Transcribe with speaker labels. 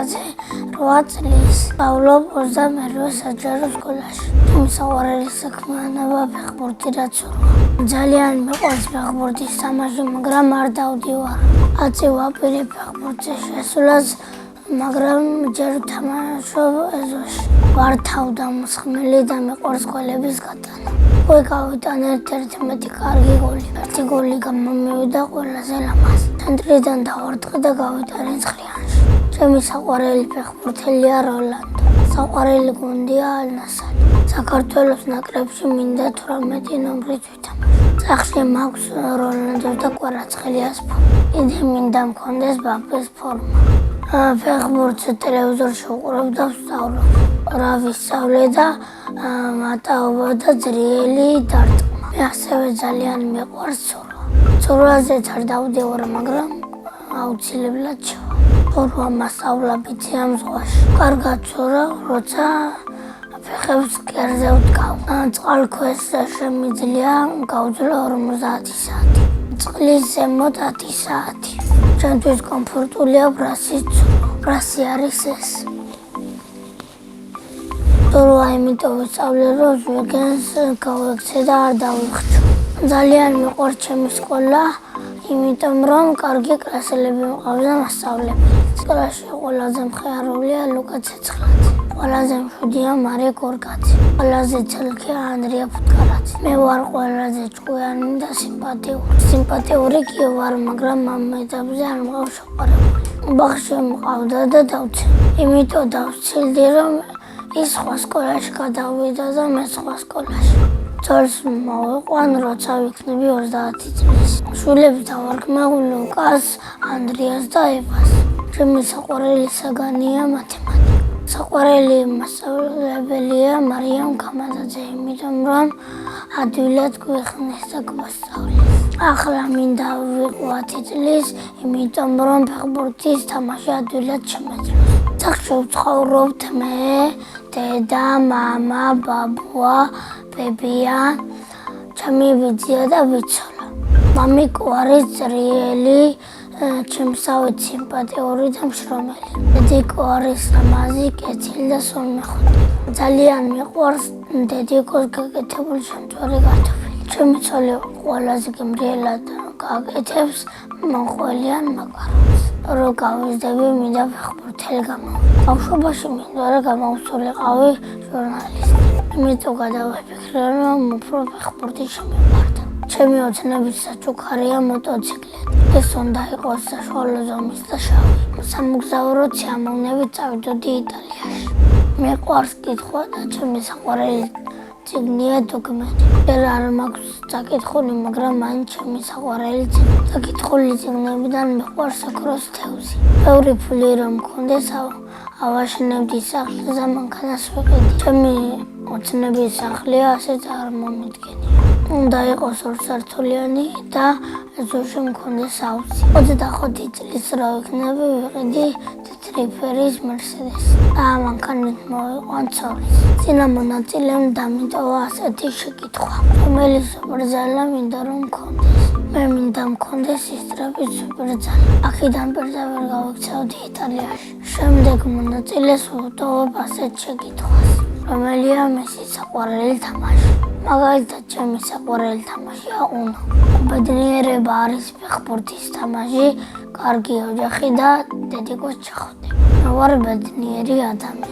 Speaker 1: მამაკაცი 8 წლის. ვსწავლობ 21-ე საჯარო სკოლაში. საყვარელი საქმიანობა ფეხბურთი რაც ვარ. ძალიან მიყვარს ფეხბურთის თამაში, მაგრამ არ დავდივარ. აწი ვაპირებ ფეხბურთზე შესვლას, მაგრამ ჯერ ვთამაშობ ეზოში. ვარ თავდამსხმელი და მიყვარს გოლების გატანა. გავიტანე ერთ-ერთი კარგი გოლი. ერთი გოლი გამომივიდა ყველაზე ლამაზი. ცენტრიდან დავარტყი და გავიტანე ცხრიანში. ჩემი საყვარელი ფეხბურთელია როლანდო. საყვარელი გუნდია ალ-ნასარი. საქართველოს ნაკრებში მინდა 18 ნომრით ვითამაშო. სახში მაქვს როლანდოს და კვარაცხელიას ფორმა. კიდე მინდა მქონდეს ბაბეს ფორმა. ფეხბურთს ტელევიზორში ვუყურებ და ვსწავლობ. რა ვისწავლე და მატაობა და ძლიერი დარტყმა. მე ასევე ძალიან მიყვარს ცურვა. ცურვაზეც არ დავდივარ, მაგრამ აუცილებლად ჩავა. ცურვა მასწავლა ბიძიამ ზღვაში. კარგად ცურვა, როცა ფეხებს კერზე ვდგავ. წყალქვეშ შემიძლია გავძლო 50 საათი. წყლის ზემოთ 10 საათი. ჩემთვის კომფორტულია ბრასის ცურვა. ბრასი არის ეს. ცურვა იმიტომ ვისწავლე, რომ ზვიგენს გავექცე და არ დავიხჩო. ძალიან მიყვარს ჩემი სკოლა, იმიტომ რომ კარგი კლასელები მყავს და მასწავლებელი. სკოლაში ყველაზე მხიარულია ლუკა ცეცხლაძე. ყველაზე მშვიდია მარია გორგაძე. ყველაზე ცელქია ანდრია ფუტკარაძე. მე ვარ ყველაზე ჭკვიანი და სიმპათიური. სიმპათიური კი ვარ, მაგრამ ამ ეტაპზე არ მყავს შეყვარებული. ბაღში მყავდა და დავცე. იმიტომ დავცილდი, რომ ის სხვა სკოლაში გადავიდა და მე სხვა სკოლაში. ძორს მოვიყვან, როცა ვიქნები 30 წლის. შვილებს დავარქმევ ლუკას, ანდრიას და ევას. ჩემი საყვარელი საგანია მათემატიკა. საყვარელი მასწავლებელია მარიამ გამაძაძე, იმიტომ რომ ადვილად გვიხსნის და გვასწავლის. ახლა მინდა ვიყო 10 წლის, იმიტომ რომ ფეხბურთის თამაში ადვილად შემეძლოს. სახლში ვცხოვრობთ მე, დედა, მამა, ბაბუა, ბებია, ჩემი ბიძია და ბიცოლა. მამიკო არის ძლიერი, ჩემსავით სიმპათიური და მშრომელი. დედიკო არის ლამაზი, კეთილი და სულმეხვდი. ძალიან მიყვარს დედიკოს გაკეთებული შემწვარი კარტოფილი. ჩემი ცოლი ყველაზე გემრიელად გააკეთებს მონღოლიან მაკარონს. რო გავიზრდები, მინდა ფეხბურთელი გამოვიდე. ბავშვობაში მინდა რომ გამოვსულიყავი ჟურნალისტი. იმიტომ გადავიფიქრე, რომ უფრო ფეხბურთი შემივარდა. ჩემი ოცნების საჩუქარია მოტოციკლეტი. ეს უნდა იყოს საშუალო ზომის და შავი. სამოგზაუროდ სიამოვნებით წავიდოდი იტალიაში. მიყვარს კითხვა და ჩემი საყვარელი წიგნია დოკუმენტი. ჯერ არ მაქვს წაკითხული, მაგრამ მაინც ჩემი საყვარელი წიგნი. წაკითხული წიგნებიდან მიყვარს ოქროს თევზი. ბევრი ფული რომ მქონდეს, ავაშენებდი სახლს და მანქანას ვიყიდი. ჩემი ოცნების სახლია, ასეც არ მომიდგენია. უნდა იყოს ორსართულიანი და ეზოში მქონდეს აუზი. 25 წლის რო ვიქნები, ვიყიდი თეთრი ფერის მერსედესი. და მანქანით მოვიყვან ცოლის. წინა მონაწილემ დამიტოვა ასეთი შეკითხვა. რომელი სუპერძალა მინდა რომ მქონდეს? მე მინდა მქონდეს ისტრების სუპერძალა. აქედან პირდაპირ გავიქცევდი იტალიაში. შემდეგ მონაწილეს ვუტოვებ ასეთ შეკითხვას. რომელია მესის საყვარელი თამაში? მაგალითად, ჩემი საყვარელი თამაშია უნო. ბედნიერება არის ფეხბურთის თამაში, კარგი ოჯახი და დედიკოს ჩახოტება. მე ვარ ბედნიერი ადამიანი.